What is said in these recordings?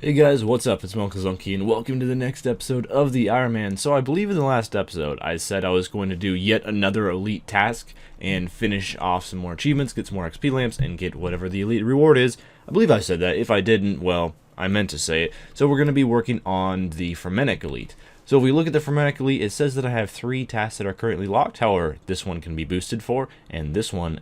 Hey guys, what's up? It's Melkazunky, and welcome to the next episode of the Ironman. So I believe in the last episode, I said I was going to do yet another elite task and finish off some more achievements, get some more XP lamps, and get whatever the elite reward is. I believe I said that. If I didn't, well, I meant to say it. So we're going to be working on the Fermentic Elite. So if we look at the Fermentic Elite, it says that I have 3 tasks that are currently locked. However, this one can be boosted for, and this one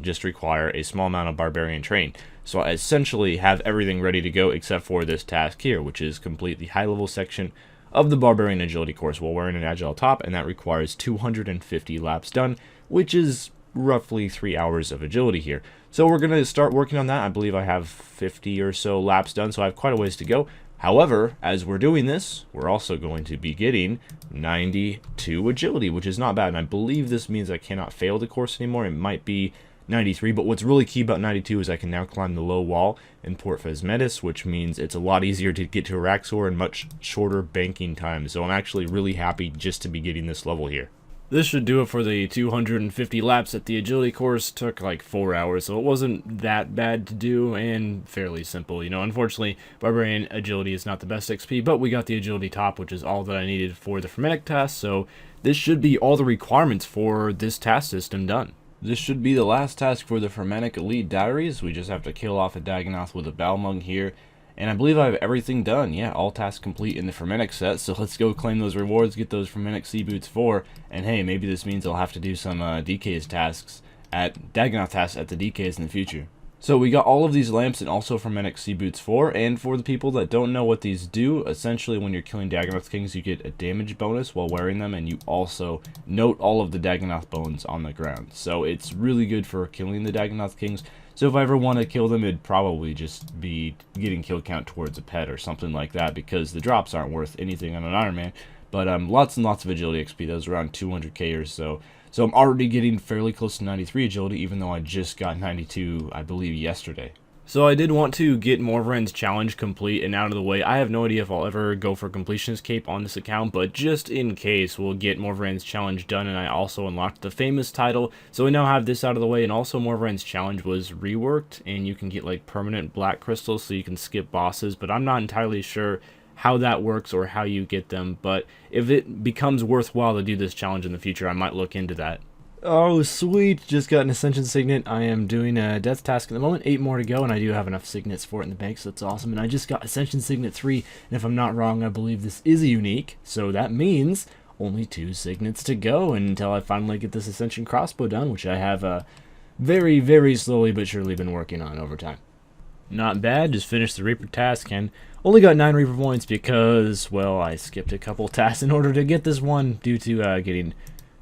just require a small amount of Barbarian Train. So I essentially have everything ready to go except for this task here, which is complete the high-level section of the Barbarian Agility course while wearing an Agile top, and that requires 250 laps done, which is roughly 3 hours of agility here. So we're going to start working on that. I believe I have 50 or so laps done, so I have quite a ways to go. However, as we're doing this, we're also going to be getting 92 agility, which is not bad, and I believe this means I cannot fail the course anymore. It might be 93, but what's really key about 92 is I can now climb the low wall in Port Phasmetis, which means it's a lot easier to get to Araxor in much shorter banking time. So I'm actually really happy just to be getting this level here. This should do it for the 250 laps at the agility course. Took like 4 hours, so it wasn't that bad to do and fairly simple. You know, unfortunately, Barbarian agility is not the best XP, but we got the agility top, which is all that I needed for the Fermentic task, so this should be all the requirements for this task system done. This should be the last task for the Fermentic Elite Diaries. We just have to kill off a Dagonoth with a Balmung here. And I believe I have everything done. Yeah, all tasks complete in the Fermentic set. So let's go claim those rewards, get those Fermentic Sea Boots 4. And hey, maybe this means I'll have to do some DKs tasks at Dagonoth tasks at the DKs in the future. So we got all of these lamps and also Fermentic Sea Boots 4. And for the people that don't know what these do, essentially when you're killing Dagonoth Kings, you get a damage bonus while wearing them. And you also note all of the Dagonoth bones on the ground. So it's really good for killing the Dagonoth Kings. So if I ever want to kill them, it'd probably just be getting kill count towards a pet or something like that, because the drops aren't worth anything on an Ironman. But lots and lots of agility XP. That was around 200k or so. So I'm already getting fairly close to 93 agility, even though I just got 92, I believe, yesterday. So I did want to get Morvran's challenge complete and out of the way. I have no idea if I'll ever go for completionist cape on this account, but just in case, we'll get Morvran's challenge done. And I also unlocked the famous title, so we now have this out of the way. And also Morvran's challenge was reworked, and you can get like permanent black crystals, so you can skip bosses. But I'm not entirely sure how that works or how you get them. But if it becomes worthwhile to do this challenge in the future, I might look into that. Oh, sweet. Just got an Ascension Signet. I am doing a Death Task at the moment. 8 more to go, and I do have enough Signets for it in the bank, so that's awesome. And I just got Ascension Signet 3, and if I'm not wrong, I believe this is a unique, so that means only 2 Signets to go until I finally get this Ascension Crossbow done, which I have very, very slowly but surely been working on over time. Not bad. Just finished the Reaper task, and only got 9 Reaper points because, well, I skipped a couple tasks in order to get this one due to getting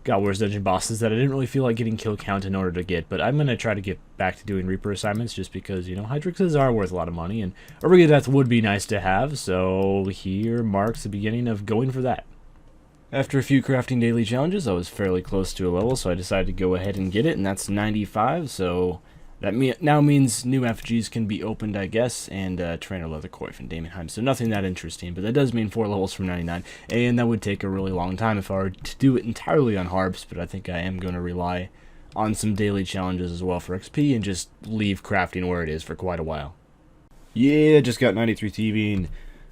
God Wars Dungeon bosses that I didn't really feel like getting kill count in order to get, but I'm going to try to get back to doing Reaper assignments just because, you know, Hydrixes are worth a lot of money, and a Ring of Death would be nice to have, so here marks the beginning of going for that. After a few crafting daily challenges, I was fairly close to a level, so I decided to go ahead and get it, and that's 95, so that now means new FGs can be opened, I guess, and Trainer Leathercoif and Damonheim. So nothing that interesting, but that does mean 4 levels from 99, and that would take a really long time if I were to do it entirely on Harps, but I think I am going to rely on some daily challenges as well for XP and just leave crafting where it is for quite a while. Yeah, just got 93 TV,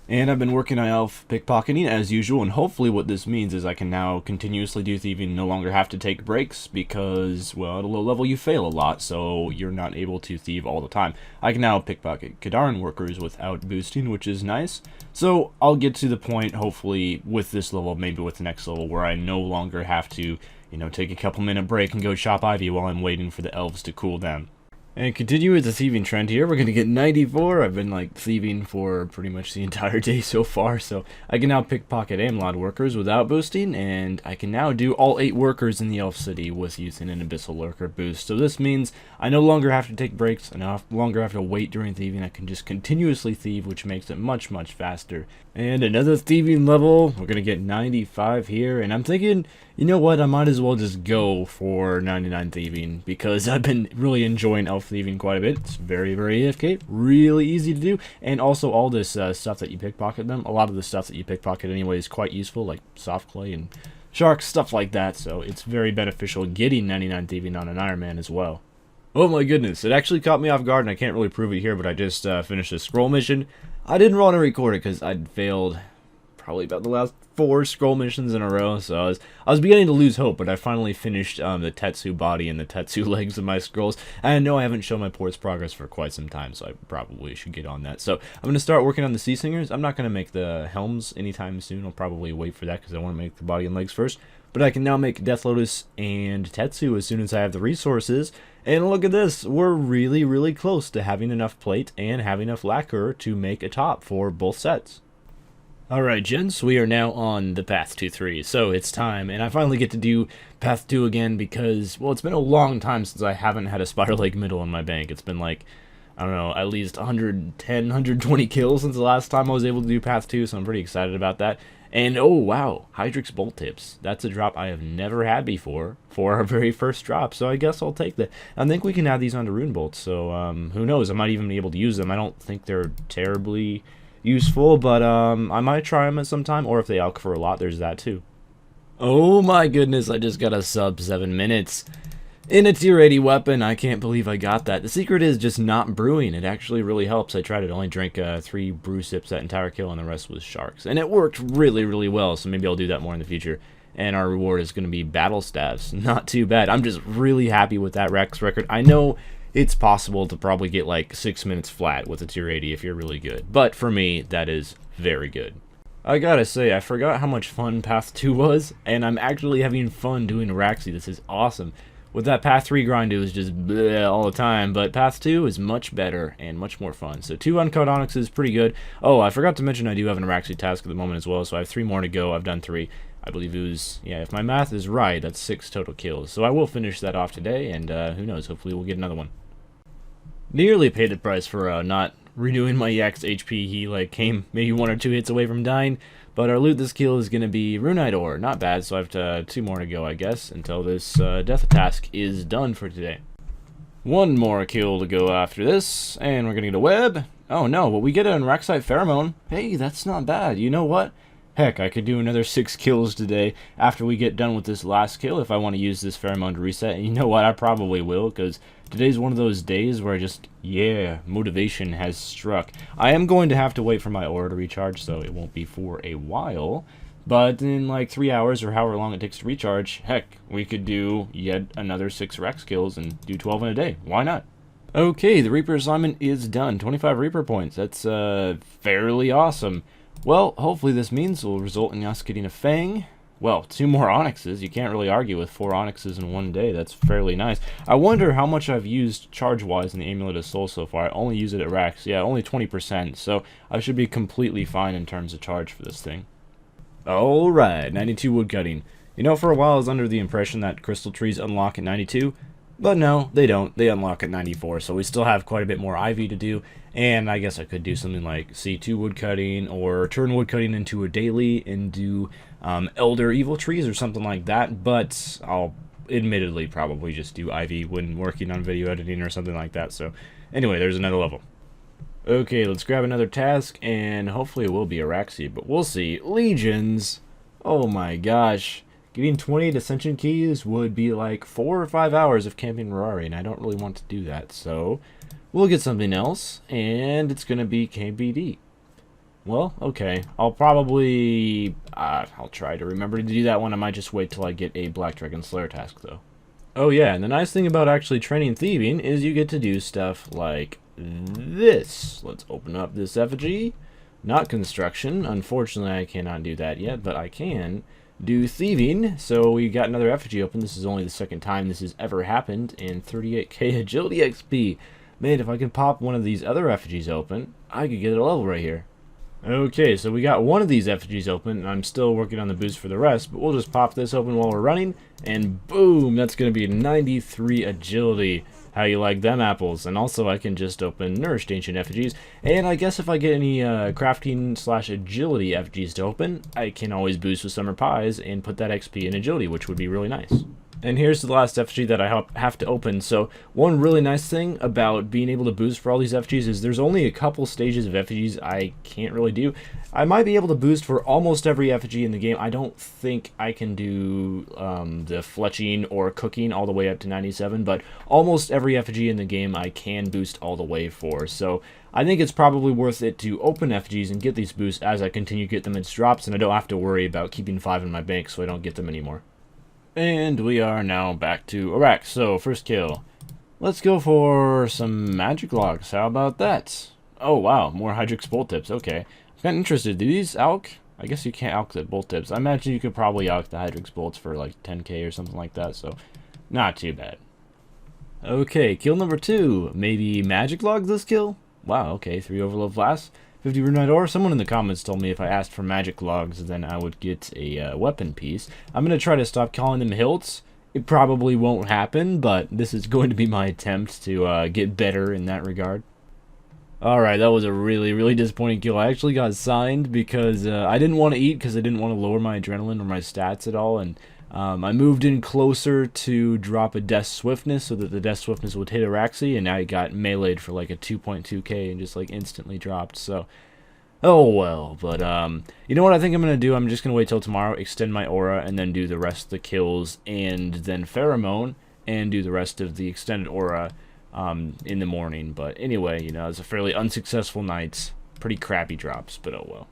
and I've been working on elf pickpocketing as usual, and hopefully what this means is I can now continuously do thieving, no longer have to take breaks, because, well, at a low level you fail a lot, so you're not able to thieve all the time. I can now pickpocket Kadaran workers without boosting, which is nice. So I'll get to the point, hopefully, with this level, maybe with the next level, where I no longer have to, you know, take a couple minute break and go chop ivy while I'm waiting for the elves to cool down. And continue with the thieving trend here. We're going to get 94. I've been like thieving for pretty much the entire day so far, so I can now pickpocket Amlod workers without boosting, and I can now do all 8 workers in the Elf City with using an Abyssal Lurker boost. So this means I no longer have to take breaks, I no longer have to wait during thieving. I can just continuously thieve, which makes it much, much faster. And another thieving level. We're going to get 95 here, and I'm thinking, you know what, I might as well just go for 99 thieving, because I've been really enjoying elf thieving quite a bit. It's very, very AFK, really easy to do, and also all this stuff that you pickpocket them, a lot of the stuff that you pickpocket anyway is quite useful, like soft clay and sharks, stuff like that, so it's very beneficial getting 99 thieving on an Ironman as well. Oh my goodness, it actually caught me off guard, and I can't really prove it here, but I just finished a scroll mission. I didn't want to record it because I'd failed probably about the last 4 scroll missions in a row, so I was beginning to lose hope, but I finally finished the Tetsu body and the Tetsu legs of my scrolls. And I know I haven't shown my ports progress for quite some time, so I probably should get on that. So I'm going to start working on the Sea Singers. I'm not going to make the helms anytime soon. I'll probably wait for that because I want to make the body and legs first. But I can now make Death Lotus and Tetsu as soon as I have the resources. And look at this, we're really, really close to having enough plate and having enough lacquer to make a top for both sets. Alright, gents, we are now on the Path 2-3, so it's time, and I finally get to do Path 2 again because, well, it's been a long time since I haven't had a Spider Lake Middle in my bank. It's been like, I don't know, at least 110, 120 kills since the last time I was able to do Path 2, so I'm pretty excited about that. And, oh, wow, Hydrix Bolt Tips. That's a drop I have never had before for our very first drop, so I guess I'll take that. I think we can add these onto Rune Bolts, so who knows, I might even be able to use them. I don't think they're terribly useful, but I might try them at some time, or if they alch for a lot, there's that too. Oh my goodness, I just got a sub 7 minutes in a tier 80 weapon. I can't believe I got that. The secret is just not brewing. It actually really helps. I tried it, only drank 3 brew sips that entire kill, and the rest was sharks, and it worked really, really well, so maybe I'll do that more in the future. And our reward is going to be battle staves. Not too bad. I'm just really happy with that Rex record. I know it's possible to probably get like 6 minutes flat with a tier 80 if you're really good, but for me, that is very good. I gotta say, I forgot how much fun Path 2 was, and I'm actually having fun doing Araxi. This is awesome. With that Path 3 grind, it was just bleh all the time, but Path 2 is much better and much more fun. So 2 uncut onyx is pretty good. Oh, I forgot to mention I do have an Araxi task at the moment as well, so I have 3 more to go. I've done 3. I believe it was, yeah, if my math is right, that's 6 total kills. So I will finish that off today, and who knows, hopefully we'll get another one. Nearly paid the price for not renewing my EX HP. He like came maybe 1 or 2 hits away from dying, but our loot this kill is going to be Runite Ore. Not bad, so I have 2 more to go, I guess, until this death task is done for today. 1 more kill to go after this, and we're going to get a web. Oh no, but we get an Araxite Pheromone. Hey, that's not bad. You know what? Heck, I could do another 6 kills today after we get done with this last kill if I want to use this pheromone to reset. And you know what? I probably will, because today's one of those days where I just, yeah, motivation has struck. I am going to have to wait for my aura to recharge, so it won't be for a while. But in like 3 hours or however long it takes to recharge, heck, we could do yet another 6 Rex kills and do 12 in a day. Why not? Okay, the Reaper assignment is done. 25 Reaper points. That's fairly awesome. Well, hopefully this means it will result in us getting a Fang. Well, 2 more Onyxes. You can't really argue with 4 Onyxes in 1 day. That's fairly nice. I wonder how much I've used charge-wise in the Amulet of Soul so far. I only use it at Rax. Yeah, only 20%. So I should be completely fine in terms of charge for this thing. Alright, 92 woodcutting. You know, for a while I was under the impression that crystal trees unlock at 92. But no, they don't. They unlock at 94, so we still have quite a bit more ivy to do. And I guess I could do something like C2 woodcutting, or turn woodcutting into a daily and do Elder Evil Trees or something like that. But I'll admittedly probably just do ivy when working on video editing or something like that. So anyway, there's another level. Okay, let's grab another task, and hopefully it will be Araxi, but we'll see. Legions! Oh my gosh. Getting 28 Ascension Keys would be like 4 or 5 hours of camping Rari, and I don't really want to do that, so we'll get something else, and it's going to be KBD. Well, okay. I'll probably... I'll try to remember to do that one. I might just wait till I get a Black Dragon Slayer task, though. Oh yeah, and the nice thing about actually training thieving is you get to do stuff like this. Let's open up this effigy. Not construction. Unfortunately, I cannot do that yet, but I can do thieving. So we got another effigy open. This is only the 2nd time this has ever happened, and 38k agility XP. Man, if I can pop one of these other effigies open, I could get a level right here. Okay, so we got one of these effigies open, and I'm still working on the boost for the rest, but we'll just pop this open while we're running, and boom, that's going to be 93 agility. How you like them apples? And also I can just open Nourished Ancient Effigies, and I guess if I get any crafting/agility effigies to open, I can always boost with Summer Pies and put that XP in agility, which would be really nice. And here's the last effigy that I have to open. So one really nice thing about being able to boost for all these effigies is there's only a couple stages of effigies I can't really do. I might be able to boost for almost every effigy in the game. I don't think I can do the fletching or cooking all the way up to 97, but almost every effigy in the game I can boost all the way for. So I think it's probably worth it to open FGs and get these boosts as I continue to get them as drops, and I don't have to worry about keeping 5 in my bank so I don't get them anymore. And we are now back to Iraq. So, first kill. Let's go for some magic logs. How about that? Oh, wow. More Hydrix bolt tips. Okay. I'm kind of interested. Do these alch? I guess you can't alch the bolt tips. I imagine you could probably alch the Hydrix bolts for like 10k or something like that. So, not too bad. Okay, kill number 2. Maybe magic logs this kill? Wow, okay. 3 overload flasks. 50 Rune Ore. Someone in the comments told me if I asked for magic logs, then I would get a weapon piece. I'm going to try to stop calling them hilts. It probably won't happen, but this is going to be my attempt to get better in that regard. Alright, that was a really, really disappointing kill. I actually got signed because I didn't want to eat because I didn't want to lower my adrenaline or my stats at all, and I moved in closer to drop a Death Swiftness so that the Death Swiftness would hit Araxi, and I got meleeed for like a 2.2k and just like instantly dropped, so oh well. But you know what I think I'm going to do? I'm just going to wait till tomorrow, extend my aura, and then do the rest of the kills, and then pheromone, and do the rest of the extended aura in the morning. But anyway, you know, it's a fairly unsuccessful night, pretty crappy drops, but oh well.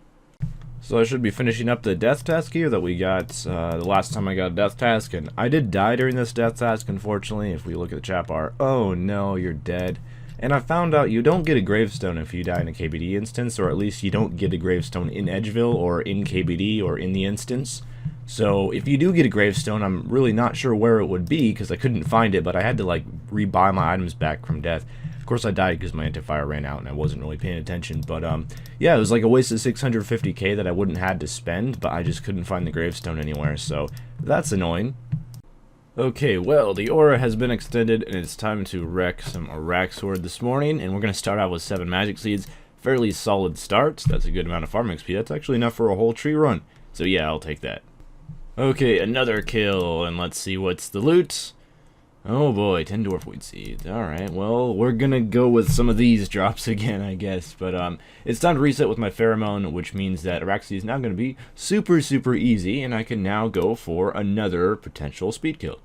So I should be finishing up the death task here that we got the last time I got a death task, and I did die during this death task, unfortunately. If we look at the chat bar, oh no, you're dead. And I found out you don't get a gravestone if you die in a KBD instance, or at least you don't get a gravestone in Edgeville or in KBD or in the instance. So if you do get a gravestone, I'm really not sure where it would be because I couldn't find it, but I had to like rebuy my items back from death. Of course I died because my antifire ran out and I wasn't really paying attention, but yeah, it was like a waste of 650k that I wouldn't had to spend, but I just couldn't find the gravestone anywhere, so that's annoying. Okay, well, the aura has been extended and it's time to wreck some Iraq Sword this morning, and we're going to start out with 7 magic seeds. Fairly solid start. That's a good amount of farm XP. That's actually enough for a whole tree run, so yeah, I'll take that. Okay, another kill, and let's see what's the loot. Oh boy, 10 dwarf weed seeds. Alright, well, we're gonna go with some of these drops again, I guess. But it's time to reset with my pheromone, which means that Araxi is now gonna be super, super easy, and I can now go for another potential speed kill.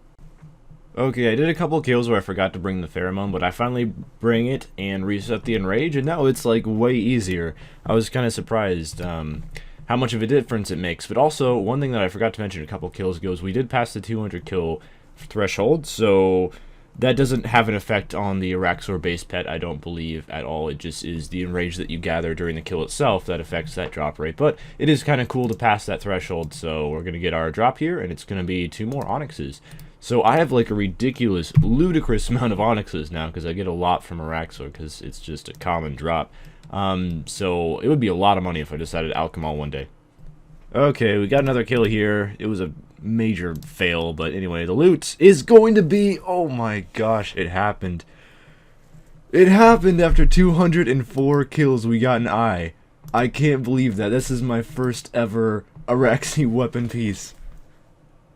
Okay, I did a couple kills where I forgot to bring the pheromone, but I finally bring it and reset the enrage, and now it's like way easier. I was kind of surprised how much of a difference it makes. But also, one thing that I forgot to mention a couple kills ago is we did pass the 200 kill threshold, so that doesn't have an effect on the Araxor base pet, I don't believe, at all. It just is the enrage that you gather during the kill itself that affects that drop rate. But it is kind of cool to pass that threshold, so we're going to get our drop here, and it's going to be 2 more onyxes. So I have like a ridiculous, ludicrous amount of onyxes now, because I get a lot from Araxor, because it's just a common drop. So it would be a lot of money if I decided to alch them all one day. Okay, we got another kill here. It was a major fail, but anyway, the loot is going to be, oh my gosh, it happened. It happened after 204 kills. We got an eye. I can't believe that. This is my first ever Araxi weapon piece.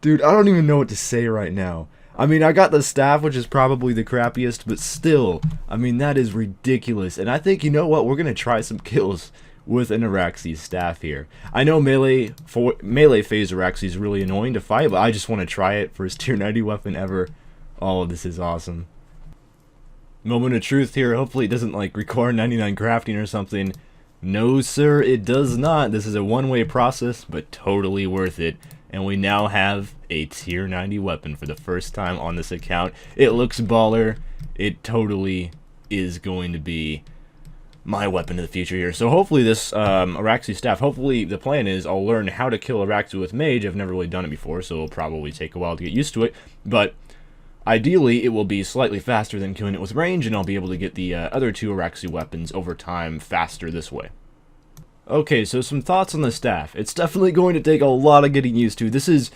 Dude, I don't even know what to say right now. I mean, I got the staff, which is probably the crappiest, but still, I mean, that is ridiculous. And I think, you know what, we're going to try some kills with an Araxi staff here. I know melee phase Araxi is really annoying to fight, but I just want to try it. First tier 90 weapon ever. Oh, this is awesome. Moment of truth here. Hopefully it doesn't like require 99 crafting or something. No sir, it does not. This is a one-way process, but totally worth it. And we now have a tier 90 weapon for the first time on this account. It looks baller. It totally is going to be my weapon of the future here. So hopefully this Araxi staff, hopefully the plan is I'll learn how to kill Araxi with mage. I've never really done it before, so it'll probably take a while to get used to it. But ideally it will be slightly faster than killing it with range, and I'll be able to get the other 2 Araxi weapons over time faster this way. Okay, so some thoughts on the staff. It's definitely going to take a lot of getting used to. This is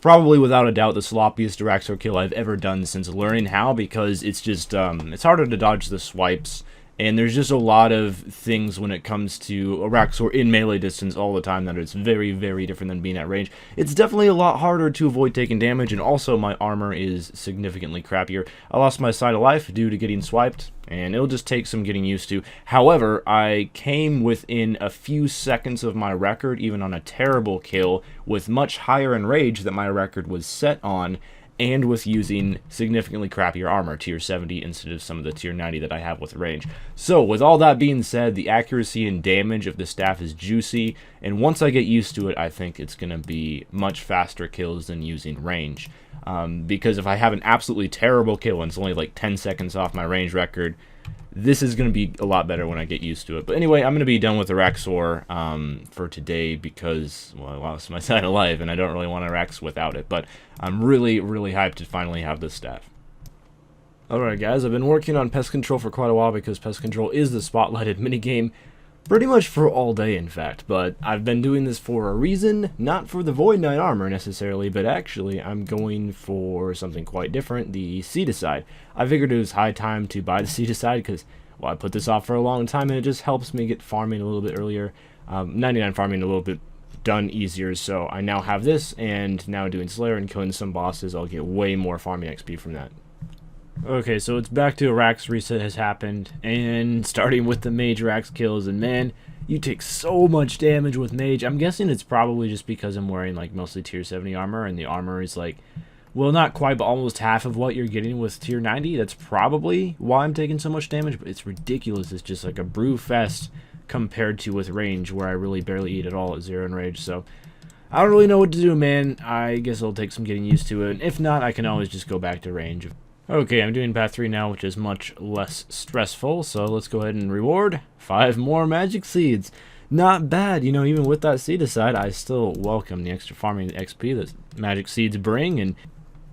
probably without a doubt the sloppiest Araxor kill I've ever done since learning how, because it's just it's harder to dodge the swipes, and there's just a lot of things when it comes to Araxor in melee distance all the time that it's very, very different than being at range. It's definitely a lot harder to avoid taking damage, and also my armor is significantly crappier. I lost my sight of life due to getting swiped, and it'll just take some getting used to. However, I came within a few seconds of my record, even on a terrible kill, with much higher enrage that my record was set on, and with using significantly crappier armor, tier 70 instead of some of the tier 90 that I have with range. So with all that being said, the accuracy and damage of the staff is juicy, and once I get used to it, I think it's going to be much faster kills than using range. Because if I have an absolutely terrible kill and it's only like 10 seconds off my range record, this is going to be a lot better when I get used to it. But anyway, I'm going to be done with Araxor for today because, well, I lost my sign of life and I don't really want to Arax without it. But I'm really, really hyped to finally have this staff. Alright guys, I've been working on pest control for quite a while because pest control is the spotlighted minigame pretty much for all day, in fact. But I've been doing this for a reason, not for the Void Knight armor necessarily, but actually I'm going for something quite different, the Seedicide. I figured it was high time to buy the Seedicide because, well, I put this off for a long time and it just helps me get farming a little bit earlier, 99 farming a little bit done easier. So I now have this, and now doing Slayer and killing some bosses, I'll get way more farming XP from that. Okay, so it's back to Arax reset has happened, and starting with the Mage Arax kills, and man, you take so much damage with Mage. I'm guessing it's probably just because I'm wearing like mostly tier 70 armor, and the armor is like, well, not quite, but almost half of what you're getting with tier 90. That's probably why I'm taking so much damage, but it's ridiculous. It's just like a brew fest compared to with range, where I really barely eat at all at 0 in rage, so I don't really know what to do, man. I guess it'll take some getting used to it, and if not, I can always just go back to range. Okay, I'm doing path 3 now, which is much less stressful, so let's go ahead and reward 5 more magic seeds. Not bad, you know, even with that Seedicide, I still welcome the extra farming XP that magic seeds bring, and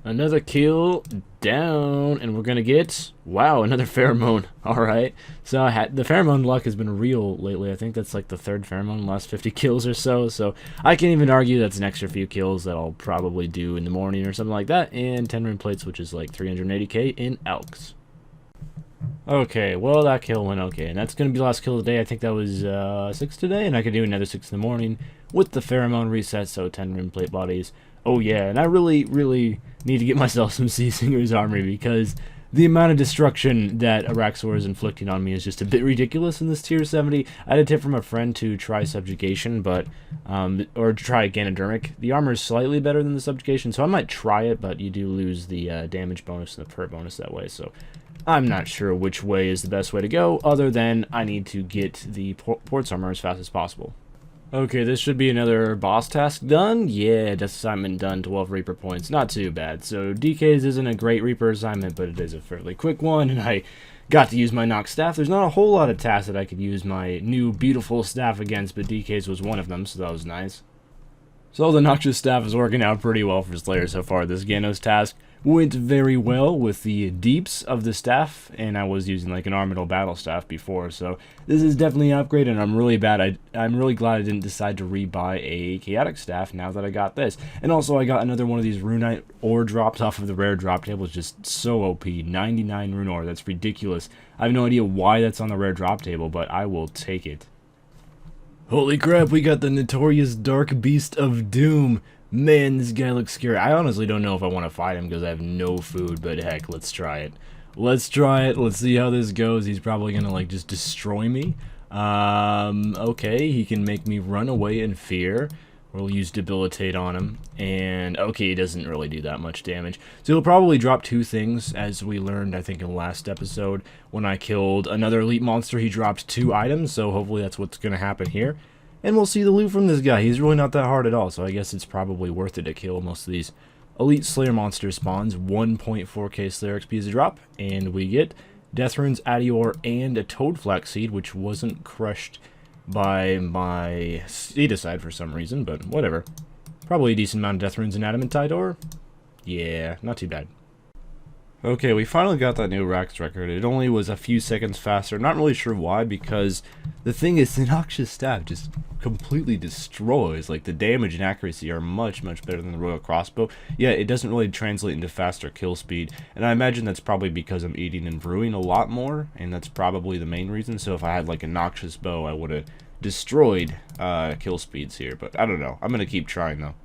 another kill down, and we're gonna get, wow, another pheromone. Alright, so the pheromone luck has been real lately. I think that's like the 3rd pheromone in the last 50 kills or so, so I can't even argue that's an extra few kills that I'll probably do in the morning or something like that, and 10 rune plates, which is like 380k in Elks. Okay, well, that kill went okay, and that's gonna be the last kill of the day. I think that was 6 today, and I could do another 6 in the morning with the pheromone reset, so 10 rune plate bodies. Oh yeah, and I really, really need to get myself some Sea Singer's armor because the amount of destruction that Araxor is inflicting on me is just a bit ridiculous in this tier 70. I had a tip from a friend to try subjugation, but or try Ganodermic. The armor is slightly better than the subjugation, so I might try it, but you do lose the damage bonus and the perk bonus that way, so I'm not sure which way is the best way to go, other than I need to get the ports armor as fast as possible. Okay, this should be another boss task done. Yeah, Death Assignment done, 12 Reaper points. Not too bad. So DK's isn't a great Reaper assignment, but it is a fairly quick one, and I got to use my Nox staff. There's not a whole lot of tasks that I could use my new beautiful staff against, but DK's was one of them, so that was nice. So the Noxious staff is working out pretty well for Slayer so far. This Ganos task went very well with the deeps of the staff, and I was using like an Armadyl battle staff before, so this is definitely an upgrade, and I'm really glad I didn't decide to rebuy a chaotic staff now that I got this. And also I got another one of these Runite ore drops off of the rare drop table. It's just so OP, 99 rune ore. That's ridiculous. I have no idea why that's on the rare drop table, but I will take it. Holy crap, we got the notorious Dark Beast of Doom. Man, this guy looks scary. I honestly don't know if I want to fight him because I have no food, but heck, let's try it. Let's try it. Let's see how this goes. He's probably going to, like, just destroy me. Okay, he can make me run away in fear. We'll use Debilitate on him. And, okay, he doesn't really do that much damage. So he'll probably drop 2 things, as we learned, I think, in the last episode. When I killed another elite monster, he dropped 2 items, so hopefully that's what's going to happen here. And we'll see the loot from this guy. He's really not that hard at all, so I guess it's probably worth it to kill most of these elite Slayer monster spawns. 1.4k Slayer XP is a drop, and we get Death Runes, Adior, and a Toad Flax Seed, which wasn't crushed by my Seedicide for some reason, but whatever. Probably a decent amount of Death Runes and Adamantite ore. Yeah, not too bad. Okay, we finally got that new Rax record. It only was a few seconds faster. Not really sure why, because the thing is, the Noxious staff just completely destroys. Like, the damage and accuracy are much, much better than the Royal Crossbow. Yeah, it doesn't really translate into faster kill speed, and I imagine that's probably because I'm eating and brewing a lot more, and that's probably the main reason. So if I had, like, a Noxious bow, I would have destroyed kill speeds here, but I don't know. I'm going to keep trying, though.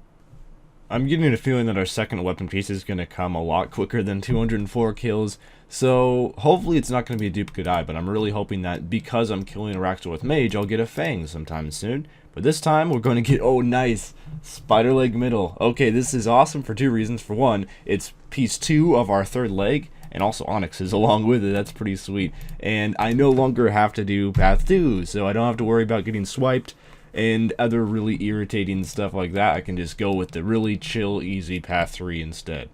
I'm getting a feeling that our second weapon piece is going to come a lot quicker than 204 kills, so hopefully it's not going to be a duplicate eye, but I'm really hoping that because I'm killing a Raxor with Mage, I'll get a Fang sometime soon. But this time, we're going to get, oh nice, Spider Leg Middle. Okay, this is awesome for two reasons. For one, it's piece 2 of our third leg, and also Onyx is along with it. That's pretty sweet. And I no longer have to do path 2, so I don't have to worry about getting swiped and other really irritating stuff like that. I can just go with the really chill, easy path 3 instead.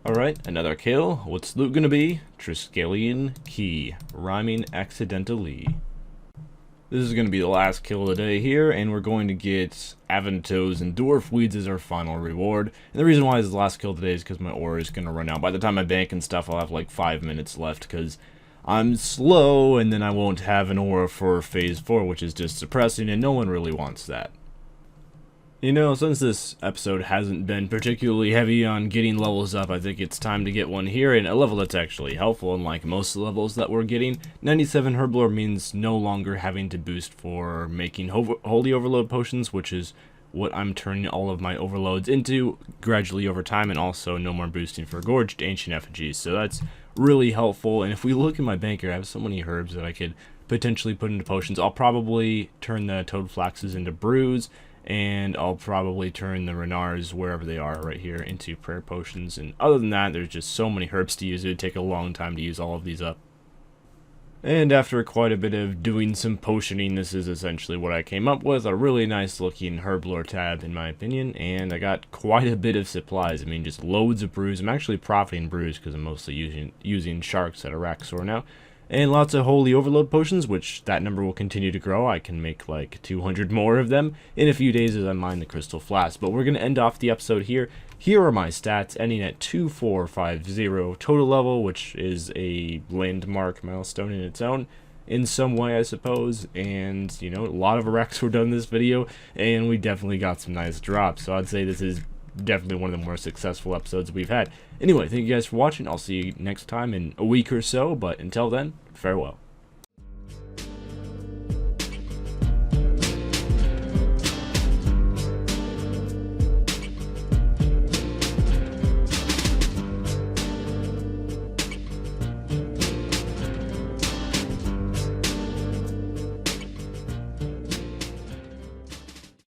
Alright, another kill. What's loot gonna be? Triskelion Key, rhyming accidentally. This is going to be the last kill of the day here, and we're going to get Aventos and Dwarf Weeds as our final reward. And the reason why this is the last kill today is because my ore is going to run out. By the time I bank and stuff, I'll have like 5 minutes left because I'm slow, and then I won't have an ore for phase 4, which is just suppressing, and no one really wants that. You know, since this episode hasn't been particularly heavy on getting levels up, I think it's time to get one here, and a level that's actually helpful, unlike most levels that we're getting. 97 Herblore means no longer having to boost for making Holy Overload potions, which is what I'm turning all of my overloads into gradually over time, and also no more boosting for Gorged Ancient Effigies, so that's really helpful. And if we look in my bank here, I have so many herbs that I could potentially put into potions. I'll probably turn the Toad Flaxes into brews, and I'll probably turn the Renards, wherever they are right here, into prayer potions. And other than that, there's just so many herbs to use. It would take a long time to use all of these up. And after quite a bit of doing some potioning, this is essentially what I came up with. A really nice looking Herblore tab, in my opinion. And I got quite a bit of supplies. I mean, just loads of brews. I'm actually profiting brews because I'm mostly using sharks at Araxor now. And lots of Holy Overload potions, which that number will continue to grow. I can make like 200 more of them in a few days as I mine the Crystal Flask. But we're going to end off the episode here. Here are my stats, ending at 2450 total level, which is a landmark milestone in its own, in some way, I suppose. And, you know, a lot of Araxor were done in this video, and we definitely got some nice drops. So I'd say this is definitely one of the more successful episodes we've had. Anyway, thank you guys for watching. I'll see you next time in a week or so, but until then, farewell.